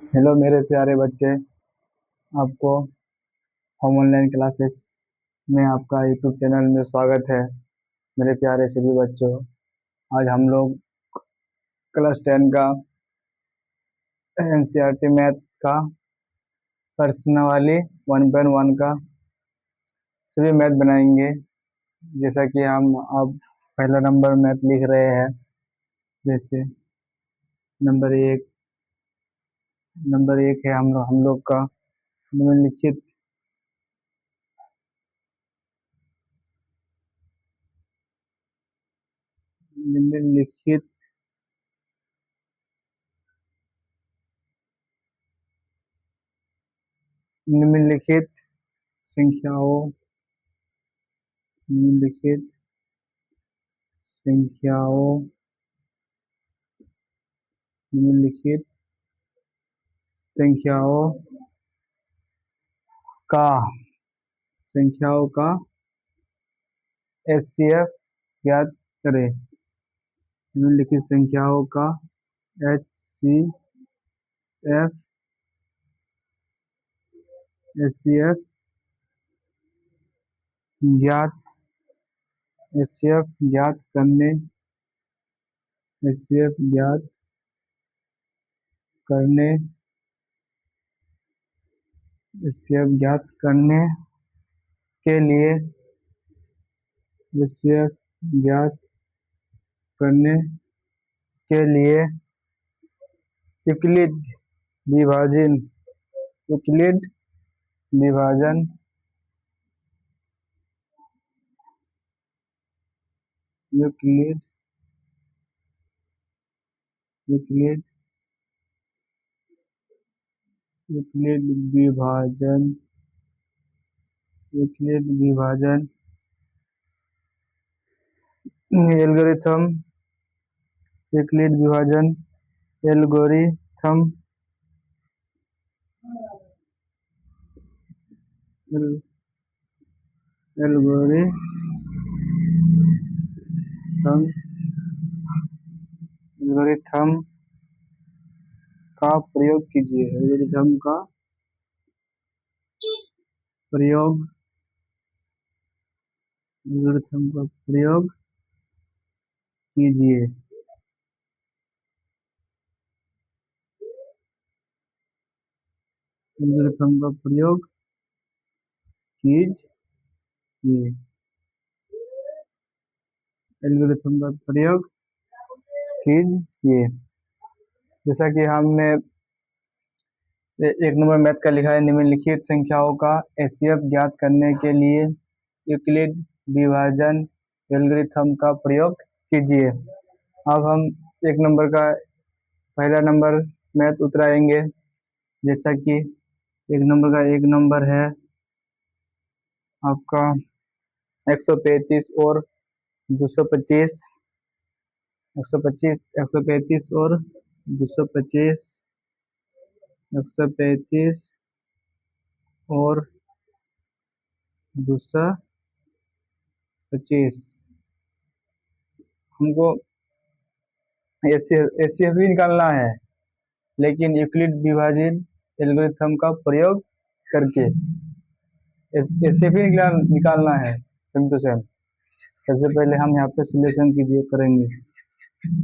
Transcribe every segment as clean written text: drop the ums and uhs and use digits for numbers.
Hello मेरे प्यारे बच्चे। आपको होम ऑनलाइन क्लासेस में आपका यूट्यूब चैनल में स्वागत है। मेरे प्यारे सभी बच्चों, आज हम लोग क्लास 10 का एनसीईआरटी मैथ का प्रश्नावली 1.1 का सभी मैथ बनाएंगे। जैसा कि हम अब पहला नंबर मैथ लिख रहे हैं। जैसे नंबर 1 है हम लोग का निम्नलिखित निम्नलिखित निम्नलिखित संख्याओं निम्नलिखित संख्याओं निम्नलिखित संख्याओं का संख्याओं का एचसीएफ ज्ञात करें। निम्नलिखित संख्याओं का एचसीएफ एचसीएफ ज्ञात एचसीएफ ज्ञात करने एचसीएफ ज्ञात करने एचसीएफ ज्ञात करने के लिए एचसीएफ ज्ञात करने के लिए यूक्लिड विभाजन यूक्लिड विभाजन यूक्लिड यूक्लिड यूक्लिड विभाजन यूक्लिड विभाजन एल्गोरिथम यूक्लिड विभाजन एल्गोरिथम एल्गोरिथम एल्गोरिथम का प्रयोग कीजिए। एल्गोरिथम का प्रयोग एल्गोरिथम का प्रयोग कीजिए। एल्गोरिथम का प्रयोग कीजिए। एल्गोरिथम का प्रयोग कीजिए। जैसा कि हमने एक नंबर मैथ का लिखा है, निम्नलिखित संख्याओं का एचसीएफ ज्ञात करने के लिए यूक्लिड विभाजन एल्गोरिथम का प्रयोग कीजिए। अब हम एक नंबर का पहला नंबर मैथ उतराएंगे। जैसा कि एक नंबर है आपका 135 और 225 125 135 और 225 135 और 225 हमको एचसीएफ भी निकालना है, लेकिन यूक्लिड विभाजन एल्गोरिथम का प्रयोग करके एचसीएफ भी निकालना है। Same to same. सबसे पहले हम यहाँ पे सोल्यूशन करेंगे।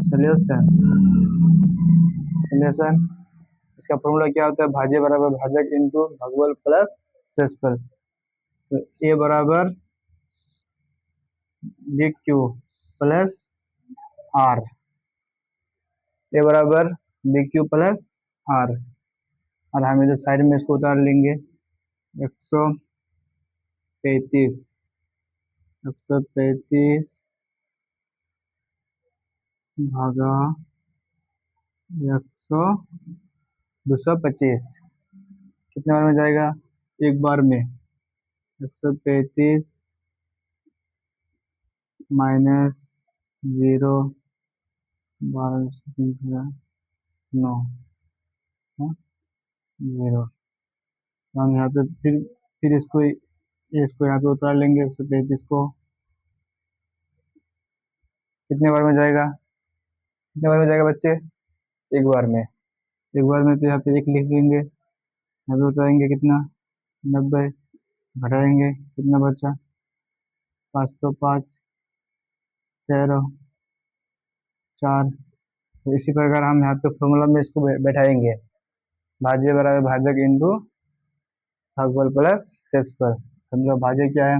सोल्यूशन सोल्यूशन इसका फॉर्मूला क्या होता है? भाज्य बराबर भाजक इंटू भागफल प्लस शेषफल। तो ए बराबर D Q plus R A बराबर डी क्यू प्लस आर। और हम इधर साइड में इसको उतार लेंगे। 135 भागा 225 कितने बार में जाएगा? एक बार में। 135 माइनस 0 12 9 0। हम यहाँ पे फिर इसको यहाँ पे उतार लेंगे। 135 को कितने बार में जाएगा? कितने बार में जाएगा बच्चे? एक बार में। एक बार में तो यहाँ पे 1 लिख लेंगे, यहाँ पे बताएंगे कितना 90, घटाएंगे कितना बचा 5 तो 5, 13, 4। तो इसी प्रकार हम यहाँ पे फॉर्मूला में इसको बैठाएंगे, भाज्य बराबर भाजक इंटू भागफल प्लस शेषफल। मतलब भाज्य क्या है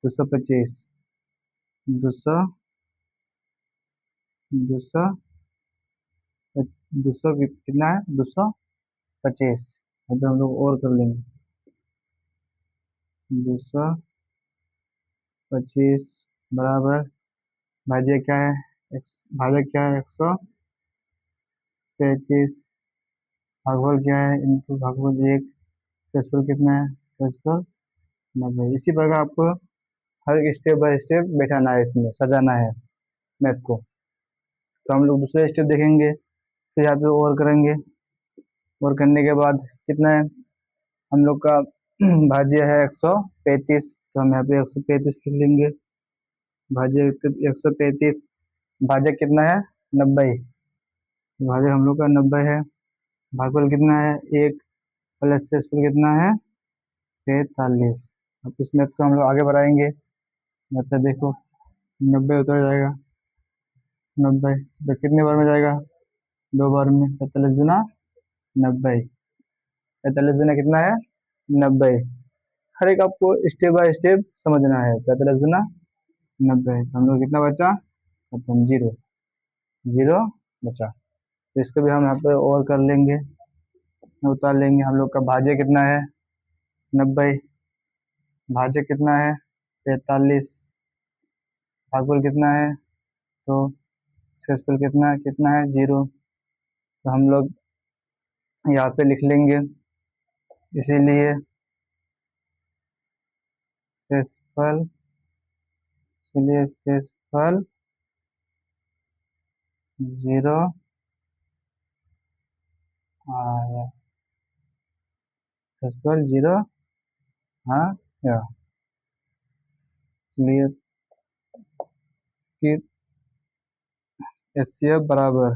225, 200, 200, 200 कितना है 225। अब हम लोग और कर लेंगे 225 बराबर भाज्य क्या है भाजक क्या है 135, भागफल क्या है इंटू भागफल 1, शेषफल कितना है शेषफल 90। इसी प्रकार आपको हर स्टेप बाय स्टेप बैठाना है, इसमें सजाना है मैथ को। तो हम लोग दूसरे स्टेप देखेंगे, फिर यहाँ पे और करेंगे, और करने के बाद कितना है हम लोग का भाज्य है 135, तो हम यहाँ पे 135 लिख लेंगे, भाज्य 135, भाजक कितना है 90, भाजक हम लोग का 90 है, भागफल कितना है 1, प्लस शेषफल कितना है 43। अब इस मैथ को हम लोग आगे बढ़ाएंगे, मतलब देखो 90 उतर जाएगा, 90 तो कितने बार में जाएगा 2 बार में, 45 गुना 90, 45 गुना कितना है 90। हर एक आपको स्टेप बाय स्टेप समझना है। 45 गुना 90, तो हम लोग कितना बचा मतलब 0, 0 बचा। तो इसको भी हम यहाँ पे और कर लेंगे, उतार लेंगे। हम लोग का भाज्य कितना है 90, भाज्य कितना है 43, भागफल कितना है तो शेषफल कितना कितना है 0। तो हम लोग यहाँ पे लिख लेंगे, इसीलिए शेषफल, इसलिए शेषफल 0 आया, शेषफल 0 हाँ या, इसलिए कि HCF बराबर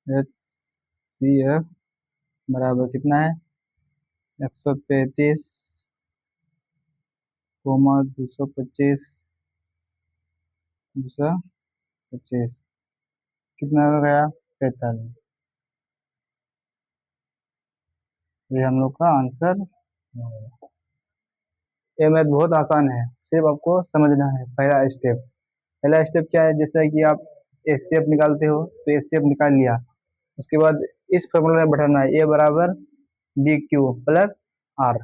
HCF बराबर कितना है 135, 225, 225 कितना हो गया 45। ये हम लोग का आंसर हो गया। ये मैथ बहुत आसान है, सिर्फ आपको समझना है। पहला स्टेप क्या है, जैसे कि आप HCF निकालते हो तो HCF निकाल लिया, उसके बाद इस फॉर्मूला में बैठाना है, ए बराबर बी क्यू प्लस आर,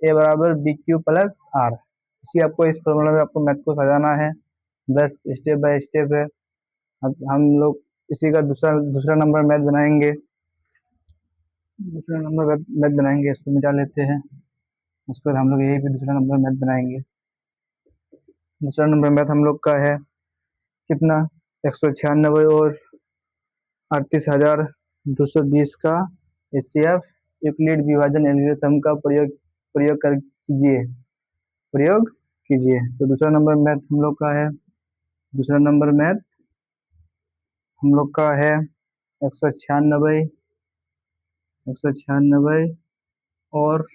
ए बराबर बी क्यू प्लस आर। इसी आपको इस फॉर्मूला में आपको मैथ को सजाना है, बस स्टेप बाय स्टेप है। अब हम लोग इसी का दूसरा नंबर मैथ बनाएंगे, इसको मिटा लेते हैं। उसके बाद हम लोग यही पे दूसरा नंबर मैथ बनाएंगे। दूसरा नंबर मैथ हम लोग का है कितना 196 और 38,220 का HCF यूक्लिड विभाजन एल्गोरिथम का प्रयोग कर कीजिए, प्रयोग कीजिए। तो दूसरा नंबर मैथ हम लोग का है, दूसरा नंबर मैथ हम लोग का है 196, 196 और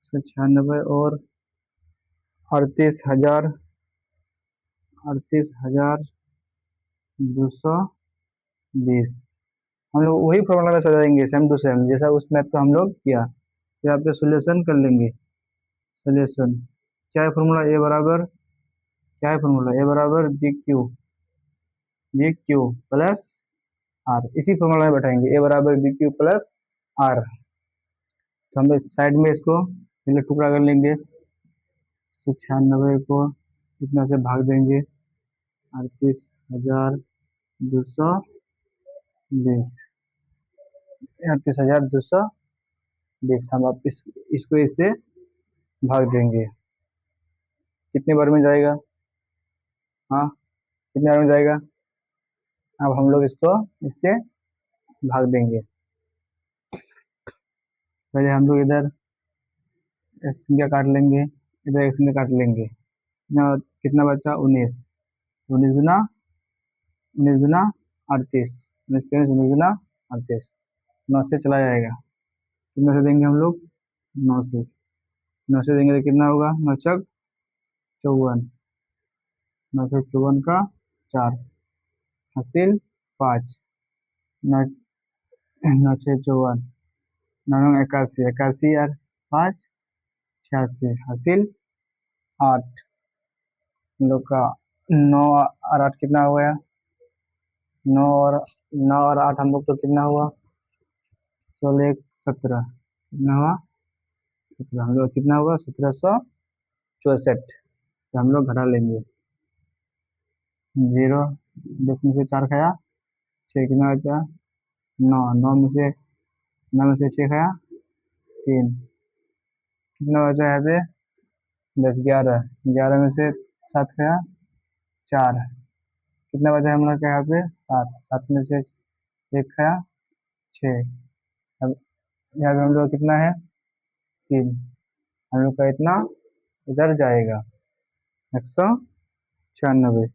196 और 38,220, 38,220 हम लोग वही फॉर्मूला में सजाएंगे सेम टू सेम, जैसा उस मैथ को हम लोग किया। तो यहाँ पे सोल्यूशन कर लेंगे, सोल्यूशन क्या है फॉर्मूला, ए बराबर क्या है फॉर्मूला, ए बराबर बी क्यू प्लस आर। इसी फॉर्मूला में बैठाएंगे, ए बराबर बी क्यू प्लस आर। तो हम साइड में इसको पहले टुकड़ा कर लेंगे, 196 को इतना से भाग देंगे 38,220, 38,220 हम आप इसको इससे भाग देंगे, कितने बार में जाएगा, हाँ कितने बार में जाएगा। अब हम लोग इसको इससे भाग देंगे। पहले हम लोग इधर एक संख्या काट लेंगे, इधर एक संख्या काट लेंगे, कितना बचा 19, 19 गुना 38, गुना 38, 9 से चला जाएगा, कितने से देंगे हम लोग, 9 से, 9 से देंगे तो कितना होगा, 9 चक 54, 9 से 54 का 4, हासिल 5, 9 9 6 54, 9 9 81, 81 और 5 86, हासिल 8, हम लोग का 9 और 8 कितना हो गया, 9 और 8 हम लोग तो कितना हुआ, 16 17, कितना हुआ 17, हम लोग कितना होगा 1764, तो हम लोग घटा लेंगे, 0 10 में से 4 खाया 6, कितना बचा 9, 9 में से 6 खाया 3, कितना बचा यहाँ पे 10, 11, 11 में से 7 खाया 4, कितना बचा हम लोग का यहाँ पे 7, 7 में से 1 खाया 6, अब यहाँ पे हम लोग कितना है 3, हम लोग का इतना उधर जाएगा 196।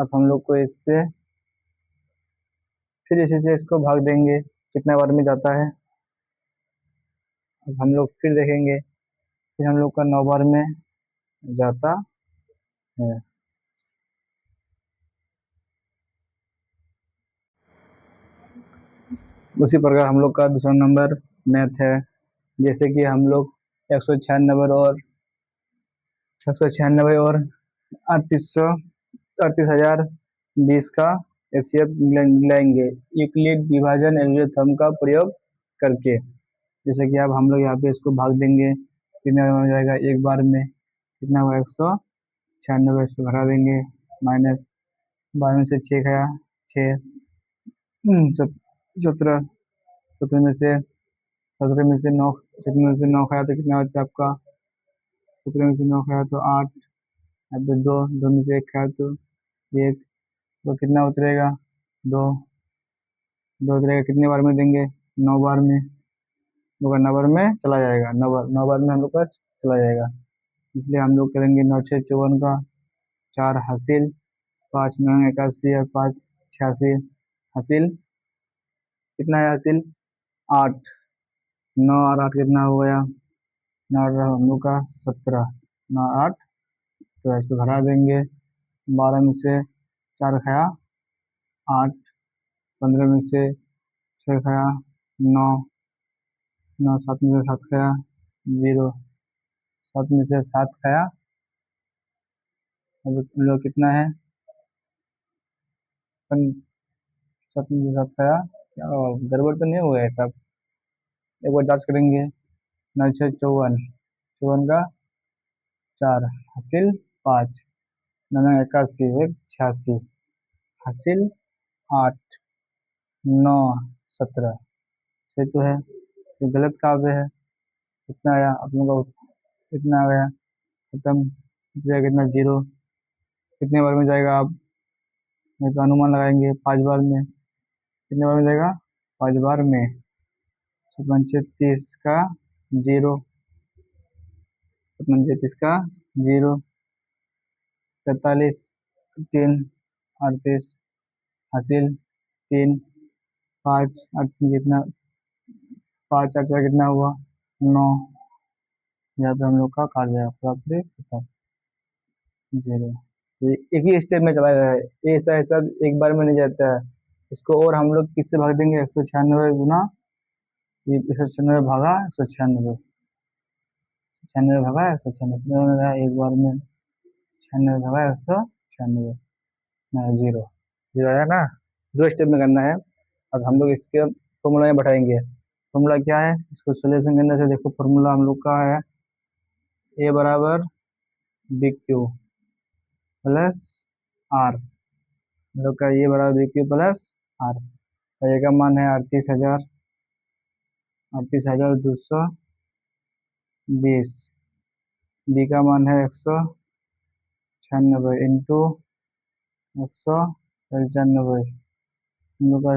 अब हम लोग को इससे फिर इसी से इसको भाग देंगे, कितना बार में जाता है, अब हम लोग फिर देखेंगे, फिर हम लोग का 9 बार में जाता है। उसी प्रकार हम लोग का दूसरा नंबर मैथ है, जैसे कि हम लोग 196 और 38,020 का एचसीएफ लेंगे यूक्लिड विभाजन एल्गोरिथ्म का प्रयोग करके। जैसे कि अब हम लोग यहाँ पे इसको भाग देंगे, कितना हो जाएगा, एक बार में कितना हुआ 196, इसको घटा देंगे, माइनस 12 में से 6 खाया 6, 17, 17 में से 17 में से 9, 17 में से 9 खाया तो कितना बचा आपका, 17 में से 9 खाया तो 8, यहाँ पे 2, 2 में से 1 खाया तो 1, तो कितना उतरेगा 2, 2 उतरेगा, कितने बार में देंगे 9 बार में, 9 बार में चला जाएगा, 9 बार में हम लोग का चला जाएगा, इसलिए हम लोग करेंगे 9 6 54 का 4, हासिल 5 9 81 और 5 86, हासिल कितना है, हासिल 8, 9 और 8 कितना हो गया, 9 और हम लोग का 17, 9 8, तो इसको घटा देंगे, 12 में से 4 खाया 8, 15 में से 6 खाया 9, 9 7 में से 7 खाया 0, 7 में से 7 खाया, अब लोग कितना है 7 में से 7 खाया, क्या गड़बड़ तो नहीं हो गया सब, एक बार जांच करेंगे, 9 6 54, 54 का 4, हासिल 5, 9 9 81 1 86, हासिल 8, 9 17, सही तो है, तो गलत कहाँ पे है, कितना आया आप लोगों का, कितना आ गया खत्म, कितना 0, कितने बार में जाएगा आप, नहीं तो अनुमान लगाएंगे 5 बार में, कितने बार में जाएगा 5 बार में, 30 का 0, 30 का 0, 43 3 38, हासिल 3, 5 8 कितना, 5 4 4 कितना हुआ 9, यहाँ पे हम लोग का काट जाएगा पूरा पूरे खत्म 0, एक ही स्टेप में चला जाए, ऐसा ऐसा एक बार में नहीं जाता है, इसको और हम लोग किससे भाग देंगे, 196 गुना, ये 196 भागा 196, 96 भागा 196, एक बार में 96 भागा 196, 0 0 आया ना, 2 स्टेप में करना है। अब हम लोग इसके फॉर्मूला में बैठाएंगे, फॉर्मूला क्या है, इसको सोल्यूशन करने से देखो, फॉर्मूला हम लोग का है ए बराबर बी क्यू प्लस आर, हम लोग का ये बराबर बी क्यू प्लस आर, ए का मान है 38,220, बी का मान है 196 इंटू 195, हम लोग का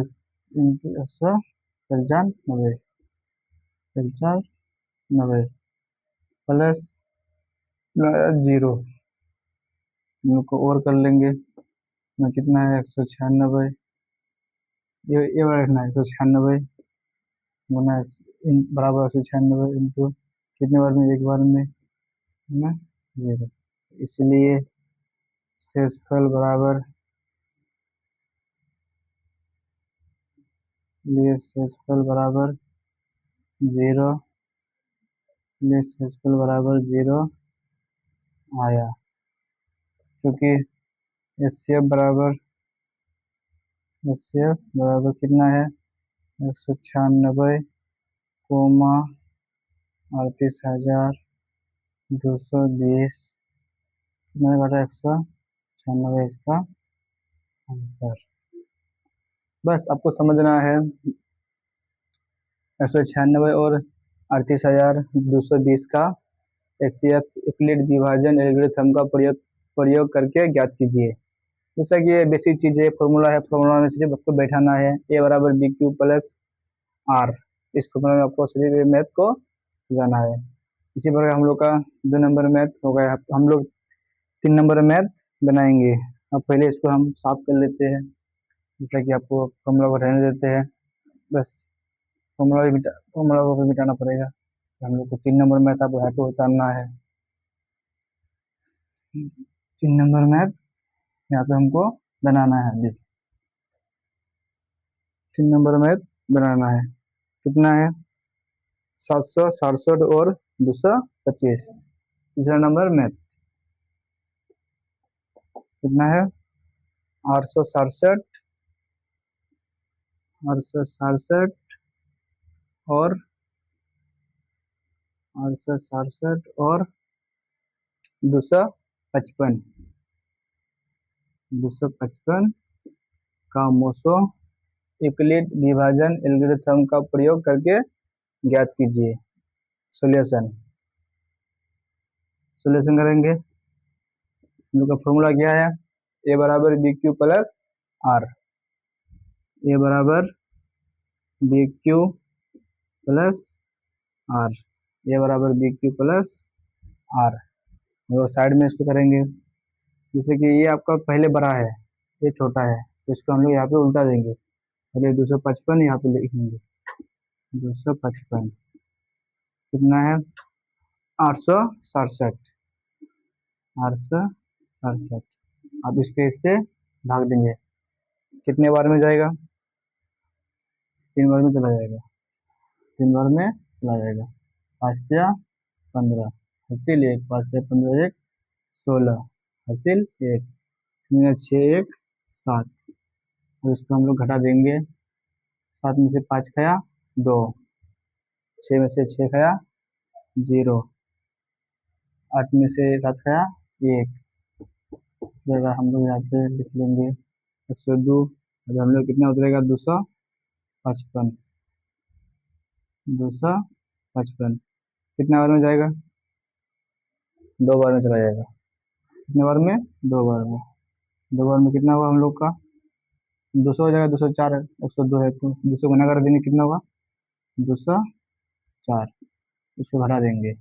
इंटू 195, 95 प्लस 0, हम लोग को और कर लेंगे, में कितना है 196 ये वाला रखना है 196 गुना बराबर 196 इंटू कितने बार में, एक बार में, है ना, 0। इसलिए शेषफल बराबर, लिए शेषफल बराबर 0, लिए शेषफल बराबर 0 आया, क्योंकि एचसीएफ बराबर कितना है, 196 कोमा 38,220, कितना घटा 196 इसका आंसर। बस आपको समझना है 196 और 38,220 का एचसीएफ यूक्लिड विभाजन एल्गोरिथम का प्रयोग करके ज्ञात कीजिए। जैसा कि ये बेसिक चीज़ है, फॉर्मूला है, फॉर्मूला में सिर्फ आपको बैठाना है, ए बराबर बी क्यू प्लस आर। इस फॉर्मूला में आपको सिर्फ मैथ को जाना है। इसी प्रकार हम लोग का 2 नंबर मैथ हो गया। हम लोग 3 नंबर मैथ बनाएंगे। अब पहले इसको हम साफ कर लेते हैं, जैसा कि आपको फॉर्मूला को रहने देते हैं। बस फॉर्मूला को भी मिटाना पड़ेगा। हम लोग को 3 नंबर मैथ आपको यहाँ पे उतारना है। 3 नंबर मैथ यहाँ पे हमको बनाना है। देखिए 3 नंबर मैथ बनाना है, कितना है 767 और 225। तीसरा नंबर मैथ कितना है 867, 867 और 867 और 255, 255 का मोसो यूक्लिड विभाजन एल्गोरिथम का प्रयोग करके ज्ञात कीजिए। सॉल्यूशन करेंगे। हम लोग का फॉर्मूला क्या है, ए बराबर बी क्यू प्लस आर, ए बराबर बी क्यू प्लस आर, ए बराबर बी क्यू प्लस आर। और साइड में इसको करेंगे, जैसे कि ये आपका पहले बड़ा है, ये छोटा है, तो इसको हम लोग यहाँ पे उल्टा देंगे। पहले 255 यहाँ पे लिखेंगे, 255 कितना है 867, 867। अब इसके इससे भाग देंगे, कितने बार में जाएगा, 3 बार में चला जाएगा, 3 बार में चला जाएगा। 5 या 15 हासिल 1, 5 या 15 1 16 हासिल 1, 3 6 1 7। और इसको हम लोग घटा देंगे, 7 में से 5 खाया 2, 6 में से 6 खाया 0, 8 में से 7 खाया 1। इस जगह हम लोग यहाँ पे लिख लेंगे 102। अगर हम लोग कितना उतरेगा 255, 255 कितना बार में जाएगा, 2 बार में चला जाएगा। कितने बार में, 2 बार में। 2 बार में कितना हुआ हम लोग का 200 हो जाएगा, 204 है, 102 है, तो 200 गुना कर देंगे, कितना होगा 204। इसको घटा देंगे,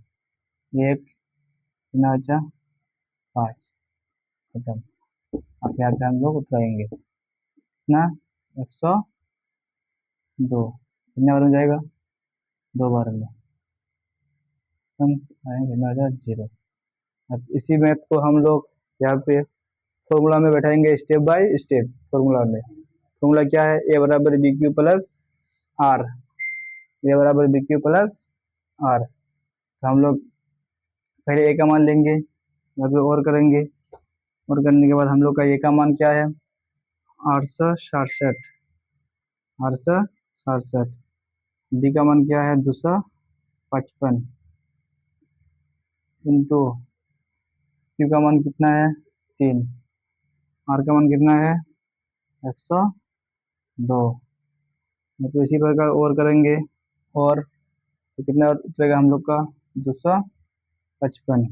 1 कितना बचा 5, खत्म। अब यहाँ पे हम लोग उतराएंगे कितना 102, कितने बार में जाएगा 2 बार में, हम आएंगे कितना हो 0। अब इसी मैथ को हम लोग यहाँ पे फॉर्मूला में बैठाएंगे, स्टेप बाय स्टेप। फॉर्मूला में फॉर्मूला क्या है, ए बराबर बी क्यू प्लस आर, ए बराबर बी क्यू प्लस आर। तो हम लोग पहले ए का मान लेंगे, यहाँ पे और करेंगे, और करने के बाद हम लोग का ए का मान क्या है 867, 867। बी का मान क्या है 255 इंटू क्यू का मान कितना है 3, आर का मान कितना है 102। तो इसी प्रकार और करेंगे, और तो कितना उतरेगा हम लोग का 255,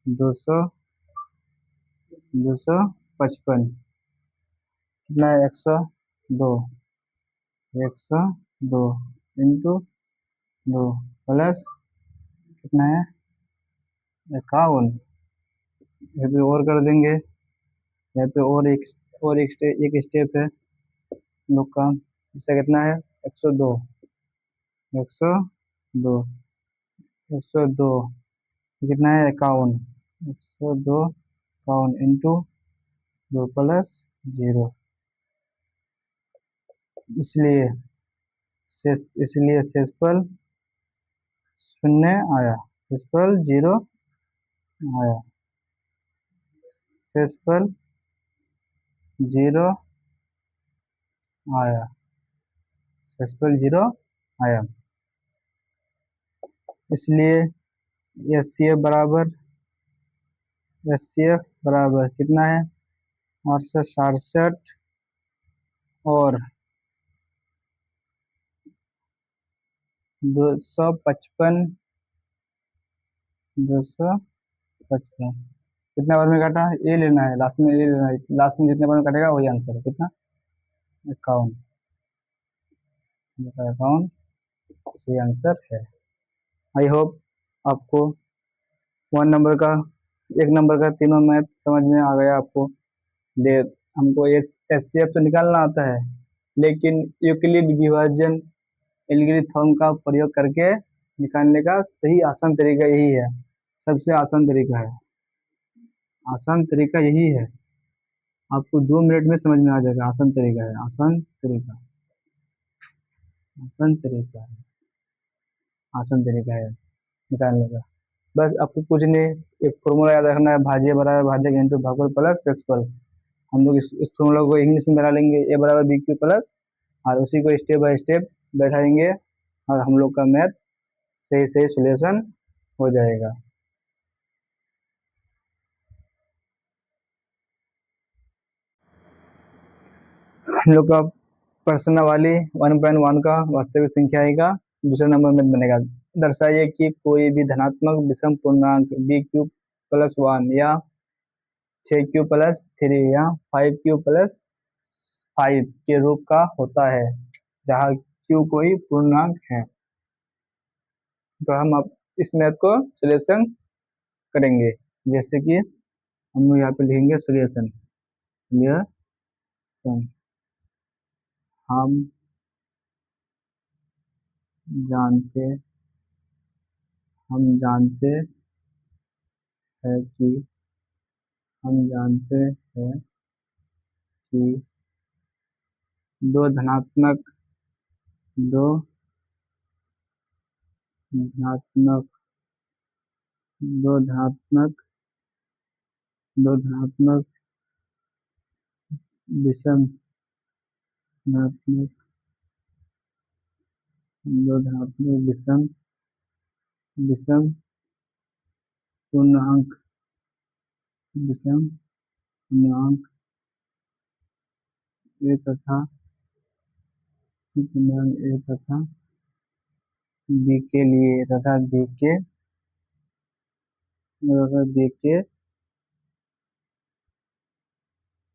255 कितना है 102, 102 इंटू 2 प्लस कितना है 51। यहाँ पे और कर देंगे, यहाँ पे और एक स्टेप है, लोग का इससे कितना है 102 102 102 कितना है 51 102 51 इंटू 2 प्लस 0। इसलिए शेषफल शून्य आया, शेषफल 0 आया, शेषफल 0 आया, शेषफल 0 आया। इसलिए एचसीएफ बराबर कितना है 867 और 255 कितना बार में काटा, ये लेना है लास्ट में, ये लेना है लास्ट में, जितने बार में काटेगा वही आंसर है। कितना 51, 51 सही आंसर है। आई होप आपको 1 नंबर का तीनों मैथ समझ में आ गया आपको। दे हमको एचसीएफ तो निकालना आता है, लेकिन यूक्लिड विभाजन एल्गोरिथ्म का प्रयोग करके निकालने का सही आसान तरीका यही है। सबसे आसान तरीका है, आसान तरीका यही है। आपको 2 मिनट में समझ में आ जाएगा। आसान तरीका है, आसान तरीका, आसान तरीका है, आसान तरीका है निकालने का। बस आपको कुछ नहीं, एक फॉर्मूला याद रखना है, भाज्य बराबर भाजक इंटू भागफल प्लस शेषफल। हम लोग इस फॉर्मूला को इंग्लिश में बना लेंगे, ए बराबर बी क्यू प्लस, और उसी को स्टेप बाय स्टेप बैठाएंगे और हम लोग का मैथ सही सही सोल्यूशन हो जाएगा। हम लोग का प्रश्नावली 1.1 का वास्तविक संख्या आएगा, दूसरा नंबर में बनेगा। दर्शाइए कि कोई भी धनात्मक विषम पूर्णांक बी क्यू प्लस 1 या 6q प्लस 3 या 5q प्लस 5 के रूप का होता है जहाँ q कोई पूर्णांक है। तो हम अब इस मैथ को सोल्यूशन करेंगे। जैसे कि हम लोग यहाँ पे लिखेंगे सोल्यूशन, हम जानते हैं कि हम जानते हैं कि दो धनात्मक दो धनात्मक विषम धनात्मक दो धनात्मक विषम पूर्णांक ए तथा बी के लिए तथा बी के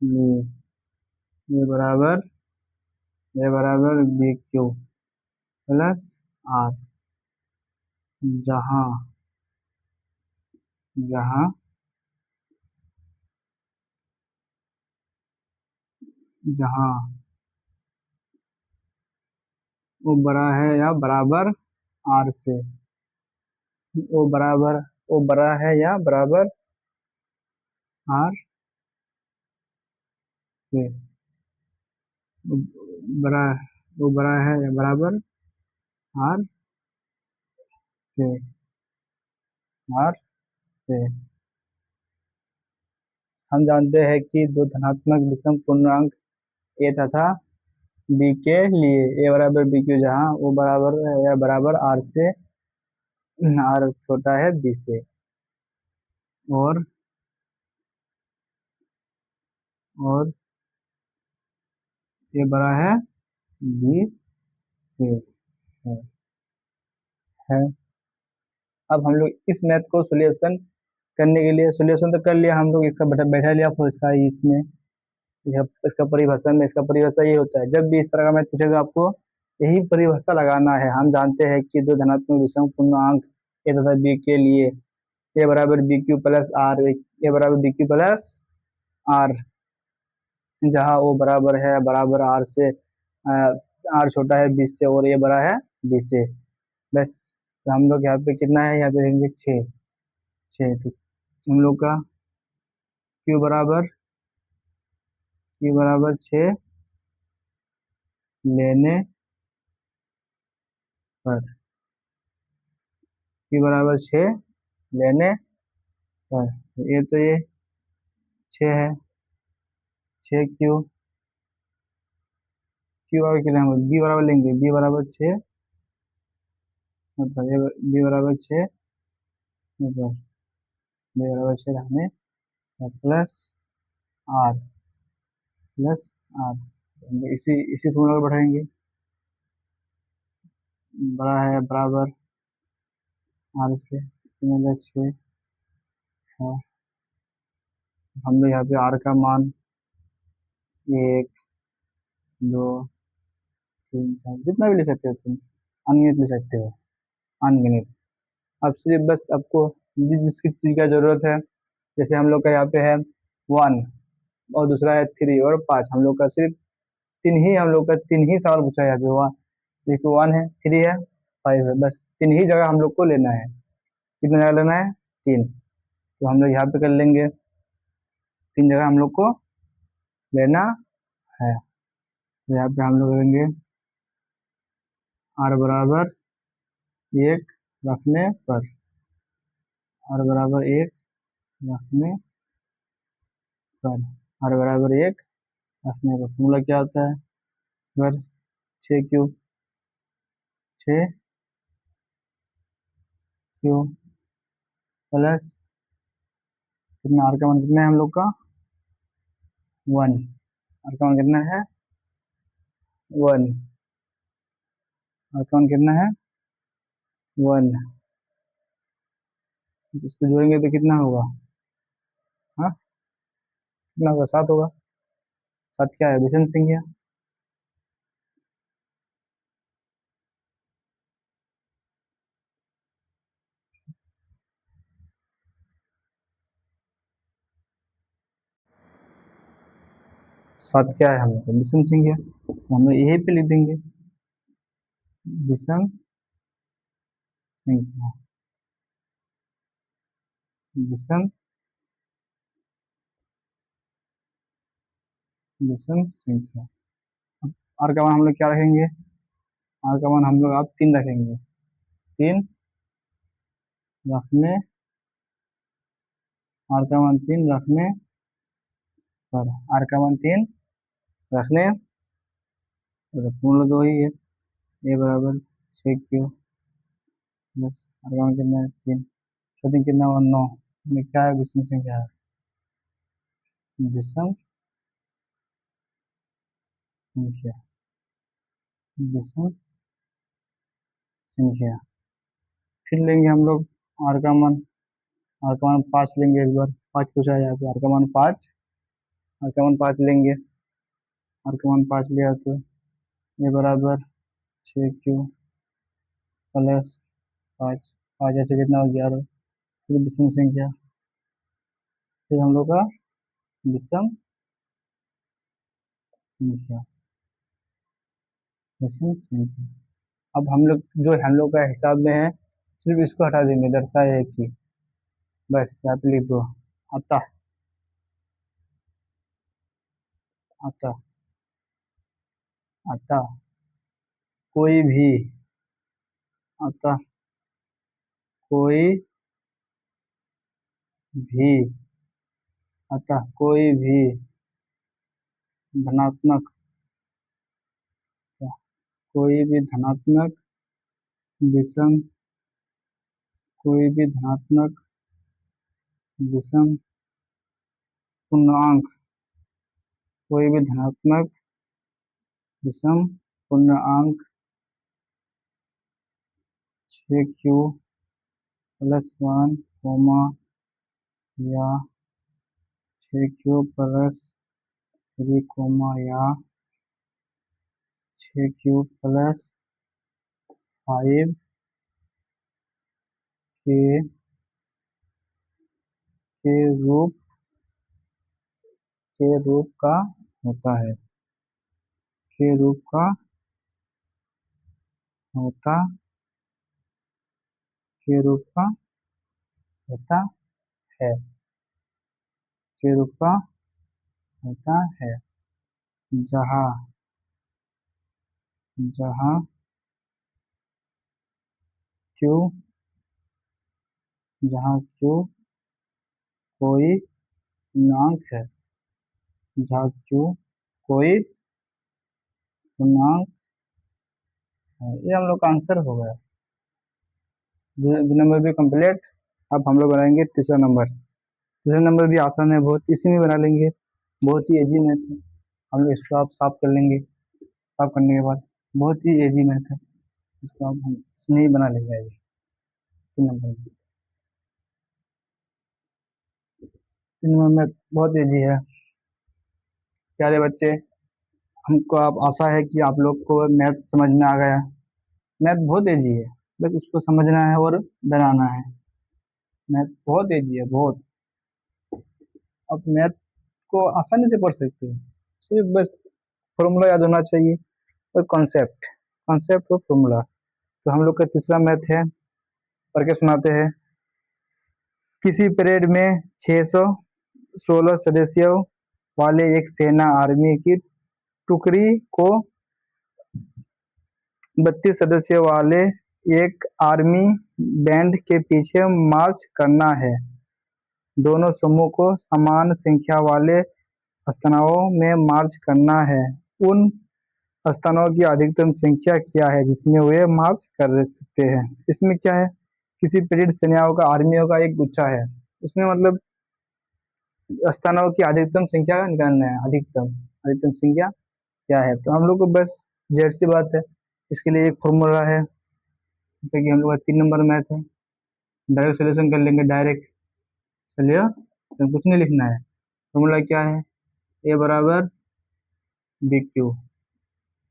लिए ए बराबर बी क्यू प्लस आर, जहाँ वो बड़ा है या बराबर आर से, वो बड़ा है या बराबर आर से, बड़ा वो बड़ा है या बराबर आर से, आर से। हम जानते हैं कि दो धनात्मक विषम पूर्णांक ए तथा बी के लिए ए बराबर बी क्यू, जहाँ वो बराबर है या बराबर आर से, आर छोटा है बी से, और ये बड़ा है बी से है। अब हम लोग इस मैथ को सोल्यूशन करने के लिए, सोल्यूशन तो कर लिया हम लोग, इसका बैठा लिया, फिर इसका इसमें इसका परिभाषा में, इसका परिभाषा ये होता है, जब भी इस तरह का मैथ पूछेगा आपको यही परिभाषा लगाना है। हम जानते हैं कि दो धनात्मक विषम पूर्णांक ए तथा बी के लिए ए बराबर बी क्यू प्लस आर, ए बराबर बी क्यू प्लस आर, जहाँ वो बराबर है बराबर आर से, आर छोटा है 20 से और ये बड़ा है 20 से। बस तो हम लोग यहाँ पे कितना है, यहाँ पे रहेंगे 6। 6 तो हम लोग का क्यू बराबर 6 लेने पर, क्यू बराबर 6 लेने पर, ये तो ये 6 है। 6 क्यू, क्यू बराबर कितना है, बी बराबर लेंगे, बी बराबर 6 मतलब ये बी बराबर 6 मतलब बी बराबर 6 रखने प्लस आर, प्लस आर, इसी इसी फॉर्मूला को बढ़ाएंगे। बड़ा है बराबर आर से 6 है। हम लोग यहाँ पे आर का मान 1 2 3 4 जितना भी ले सकते हो तुम, अनगिनत ले सकते हो, अनगिनत। अब सिर्फ बस आपको जिसकी चीज़ का जरूरत है, जैसे हम लोग का यहाँ पे है 1 और दूसरा है 3 और 5, हम लोग का सिर्फ तीन ही सवाल पूछा है यहाँ पे। हुआ एक 1 है, 3 है, 5 है, बस 3 ही जगह हम लोग को लेना है। कितना जगह लेना है, 3। तो हम लोग यहाँ पे कर लेंगे, 3 जगह हम लोग को लेना है। तो यहाँ पे हम लोग लेंगे आर बराबर 1 रखने पर, आर बराबर 1 रखने पर, आर बराबर 1 रखने पर फॉर्मूला क्या होता है, अगर 6 क्यू, 6 क्यू प्लस कितना, आर का मान कितना है हम लोग का 1, आर का मान कितना है 1, आर का मान कितना है 1। इसको जोड़ेंगे तो कितना होगा, हाँ कितना होगा, 7 होगा। 7 क्या है, विषम संख्या। 7 क्या है हम लोग का, विषम संख्या। तो हम लोग यही पे लिख देंगे विषम संख्या, विषम विषम संख्या। अब आर का मान हम लोग क्या रखेंगे, आर का मान हम लोग आप 3 रखेंगे, 3 रखने, आर का मान 3 रखने पर, आर का मान 3 रखने पर, पूर्ण दो ही है, ए बराबर 6 क्यू प्लस आर का मान कितना है 3, 3 कितना हुआ 9 में, क्या है विषम संख्या है, विषम संख्या, विषम संख्या। फिर लेंगे हम लोग आर का मान, आर का मान 5 लेंगे, एक बार 5 पूछा है यहाँ पे, आर का मान 5, आर का मान 5 लेंगे, आर का मान 5 लिया तो ये बराबर 6 क्यू प्लस 5, 5 ऐसे कितना हो 11, फिर विषम संख्या, फिर हम लोग का विषम संख्या, विषम संख्या। अब हम लोग जो हम लोग का हिसाब में है, सिर्फ इसको हटा देंगे, दर्शाया है कि बस यहाँ पे लिख दो, अतः, अतः, अतः कोई भी, अतः कोई भी, अतः कोई भी धनात्मक, कोई भी धनात्मक विषम, कोई भी धनात्मक विषम पूर्णांक, कोई भी धनात्मक विषम पूर्णांक 6 क्यू प्लस 1 कोमा या 6 क्यू प्लस 3 कोमा या 6 क्यू प्लस 5 के के रूप के रूप का होता है, के रूप का होता के रूप का होता है के रूप का होता है जहाँ जहाँ क्यों जहाँ क्यों कोई पूर्णांक है जहाँ क्यों कोई पूर्णांक है। ये हम लोग का आंसर हो गया। दो नंबर भी कंप्लीट। अब हम लोग बनाएंगे तीसरा नंबर। तीसरा नंबर भी आसान है बहुत, इसी में बना लेंगे। बहुत ही इजी मैथ है। हम लोग इसको आप साफ कर लेंगे। साफ करने के बाद बहुत ही इजी मैथ है, इसको आप हम इसमें ही बना लेंगे अभी 3 नंबर में। 3 नंबर मैथ बहुत इजी है प्यारे बच्चे। हमको आप आशा है कि आप लोग को मैथ समझ में आ गया। मैथ बहुत इजी है, बस उसको समझना है और बनाना है। मैथ बहुत इजी है बहुत। आप मैथ को आसानी से पढ़ सकते हो, सिर्फ बस फॉर्मूला याद होना चाहिए और कॉन्सेप्ट कॉन्सेप्ट और फॉर्मूला। तो हम लोग का तीसरा मैथ है, पढ़ के सुनाते हैं। किसी परेड में 616 सदस्यों वाले एक सेना आर्मी की टुकड़ी को 32 सदस्यों वाले एक आर्मी बैंड के पीछे मार्च करना है। दोनों समूह को समान संख्या वाले स्थानों में मार्च करना है। उन स्थानों की अधिकतम संख्या क्या है जिसमें वे मार्च कर सकते हैं। इसमें क्या है, किसी पीरियड सेनाओं का आर्मियों का एक गुच्छा है, उसमें मतलब स्थानों की अधिकतम संख्या का निकालना है। अधिकतम अधिकतम संख्या क्या है, तो हम लोग को बस जेड सी बात है। इसके लिए एक फॉर्मूला है, जैसे कि हम लोग का 3 नंबर मैथ है। डायरेक्ट सोल्यूशन कर लेंगे। डायरेक्ट सोल्यूशन कुछ नहीं लिखना है। फॉर्मूला क्या है, ए बराबर बी क्यू,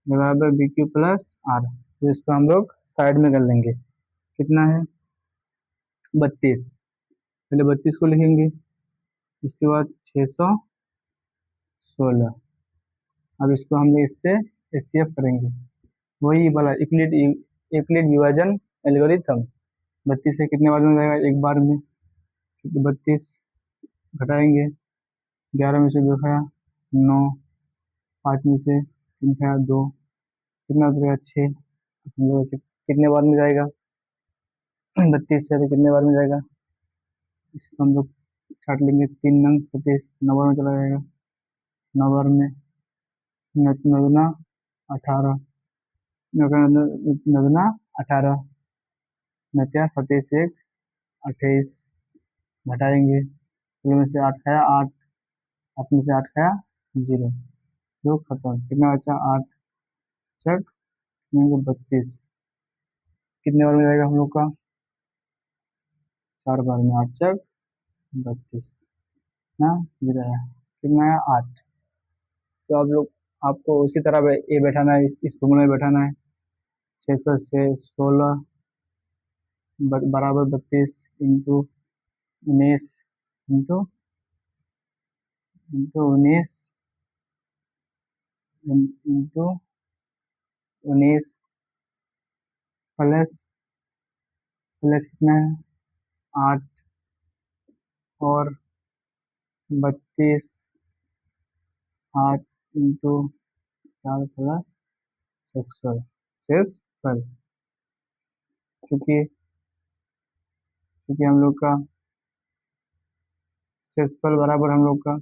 ए बराबर बी क्यू प्लस आर। तो इसको हम लोग साइड में कर लेंगे। कितना है 32, पहले 32 को लिखेंगे, उसके बाद 616। अब इसको हम लोग इससे एचसीएफ करेंगे, वही वाला यूक्लिड विभाजन एल्गोरिथम। 32 से कितने बार में जाएगा, एक बार में। 32 घटाएंगे, 11 में से 2 खाया 9, 5 में से 3 खाया 2, कितना बचेगा 6। हम लोग कितने बार में जाएगा 32 से, तो कितने बार में जाएगा, इसको हम लोग काट लेंगे। 3 नंग 37 9 बार में चला जाएगा। 9 बार में 9 18, 9 18, 27 1 28, घटाएंगे। 6 में से 8 खाया 8, 8 में से 8 खाया 0, जो खत्म। कितना बचा 8 चक 32, कितने बार में जाएगा हम लोग का 4 बार में। 8 चक 32 ना, 0 आया। कितना आया 8। तो आप लोग आपको उसी तरह ये बैठाना है, इस फॉर्मूला में बैठाना है। 600 से 16 बराबर 32 into 19 into into 19 into 19 plus plus कितना है 8 और 32, 8 इंटू 4 प्लस 6 शेष पर, क्योंकि क्योंकि हम लोग का शेषफल बराबर हम लोग का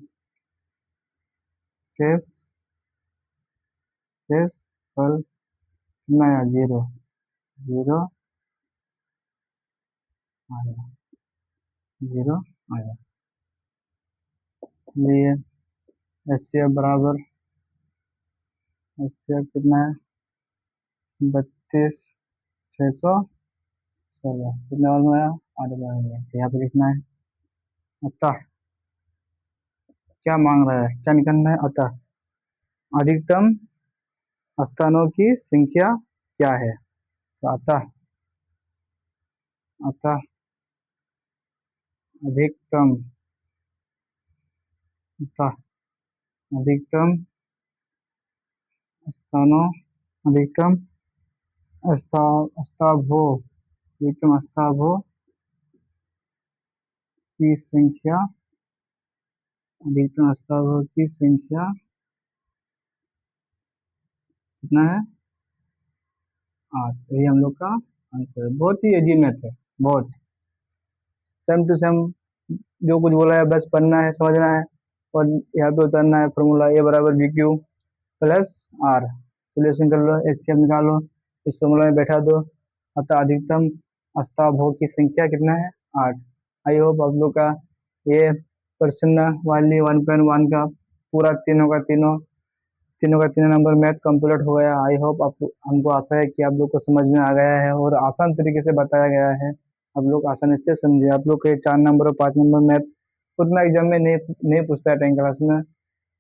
शेष शेषफल कितना आया 0, 0 आया, 0 आया। ये एचसीएफ बराबर, एचसीएफ कितना है 32 616, कितने बार में आया 8 बार में। तो यहाँ पे लिखना है अतः, क्या मांग रहा है, क्या निकालना है, अतः अधिकतम स्थानों की संख्या क्या है। तो अतः अतः अधिकतम अतः अधिकतम स्थानों अधिकतम अष्टावो अधिकतम अष्टावो की संख्या अधिकतम अष्टावो की संख्या कितना है 8। यही हम लोग का आंसर है। बहुत ही इजी मैथ है, बहुत सेम टू सेम जो कुछ बोला है बस पढ़ना है, समझना है और यहाँ पे उतरना है फॉर्मूला ए बराबर B Q plus R. Solution कर लो, एचसीएफ निकालो, इस फॉर्मूला में बैठा दो। अतः अधिकतम अष्टावोग की संख्या कितना है 8। आई होप आप लोग का ये प्रश्न वाली 1.1 का पूरा तीनों का तीनों नंबर मैथ कंप्लीट हो गया। आई होप आप हमको आशा है कि आप लोग को समझ में आ गया है और आसान तरीके से बताया गया है, आप लोग आसानी से समझे। आप लोग के 4 नंबर और 5 नंबर मैथ उतना एग्जाम में नहीं पूछता है, 10 क्लास में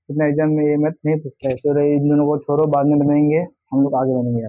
उतना एग्जाम में ये मैथ नहीं पूछता है। तो इन दोनों को छोड़ो, बाद में बनाएंगे, हम लोग आगे बढ़ेंगे।